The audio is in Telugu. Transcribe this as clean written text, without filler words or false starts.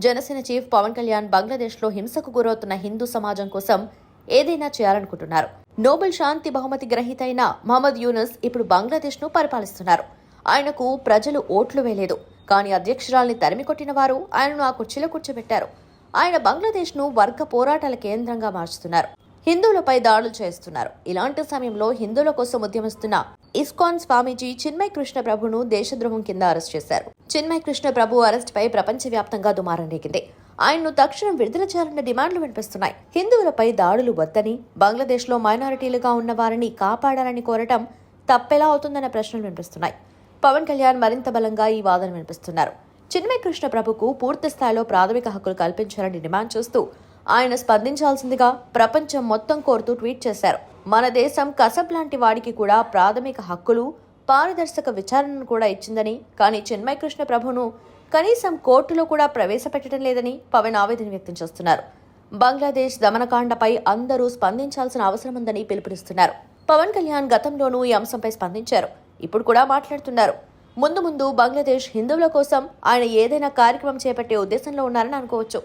జనసేన చీఫ్ పవన్ కళ్యాణ్ బంగ్లాదేశ్లో హింసకు గురవుతున్న హిందూ సమాజం కోసం ఏదైనా చేయాలనుకుంటున్నారు. నోబెల్ శాంతి బహుమతి గ్రహీత అయిన మహమ్మద్ యూనస్ ఇప్పుడు బంగ్లాదేశ్ను పరిపాలిస్తున్నారు. ఆయనకు ప్రజలు ఓట్లు వేయలేదు, కానీ అధ్యక్షురాల్ని తరిమికొట్టిన వారు ఆయనను ఆ కుర్చీలో కూర్చోబెట్టారు. ఆయన బంగ్లాదేశ్ను వర్గ పోరాటాల కేంద్రంగా మార్చుతున్నారు. హిందువులపై దాడులు చేస్తున్నారు. ఇలాంటి సమయంలో హిందువుల కోసం ఉద్యమిస్తున్న ఇస్కాన్ స్వామీజీ చిన్మయ్ కృష్ణ ప్రభును దేశద్రోహం కింద అరెస్ట్ చేశారు. చిన్మయ్ కృష్ణ ప్రభు అరెస్ట్ పై ప్రపంచవ్యాప్తంగా దుమారం రేగింది. ఆయన్ను తక్షణం విడుదల చేయాలన్న డిమాండ్లు వినిపిస్తున్నాయి. హిందువులపై దాడులు వద్దని, బంగ్లాదేశ్లో మైనారిటీలుగా ఉన్న వారిని కాపాడాలని కోరటం తప్పెలా అవుతుందన్న ప్రశ్నలు వినిపిస్తున్నాయి. పవన్ కళ్యాణ్ మరింత బలంగా ఈ వాదన వినిపిస్తున్నారు. చిన్మయ్ కృష్ణ ప్రభుకు పూర్తి స్థాయిలో ప్రాథమిక హక్కులు కల్పించాలని డిమాండ్ చేస్తూ ఆయన స్పందించాల్సిందిగా ప్రపంచం మొత్తం కోరుతూ ట్వీట్ చేశారు. మన దేశం కసబ్ లాంటి వాడికి కూడా ప్రాథమిక హక్కులు, పారదర్శక విచారణను కూడా ఇచ్చిందని, కానీ చిన్మయ్ కృష్ణ ప్రభును కనీసం కోర్టులో కూడా ప్రవేశపెట్టడం లేదని పవన్ ఆవేదన వ్యక్తం చేస్తున్నారు. బంగ్లాదేశ్ దమనకాండపై అందరూ స్పందించాల్సిన అవసరం ఉందని పిలుపునిస్తున్నారు. పవన్ కళ్యాణ్ గతంలోనూ ఈ అంశంపై స్పందించారు. ఇప్పుడు కూడా మాట్లాడుతున్నారు. ముందు బంగ్లాదేశ్ హిందువుల కోసం ఆయన ఏదైనా కార్యక్రమం చేపట్టే ఉద్దేశంలో ఉన్నారని అనుకోవచ్చు.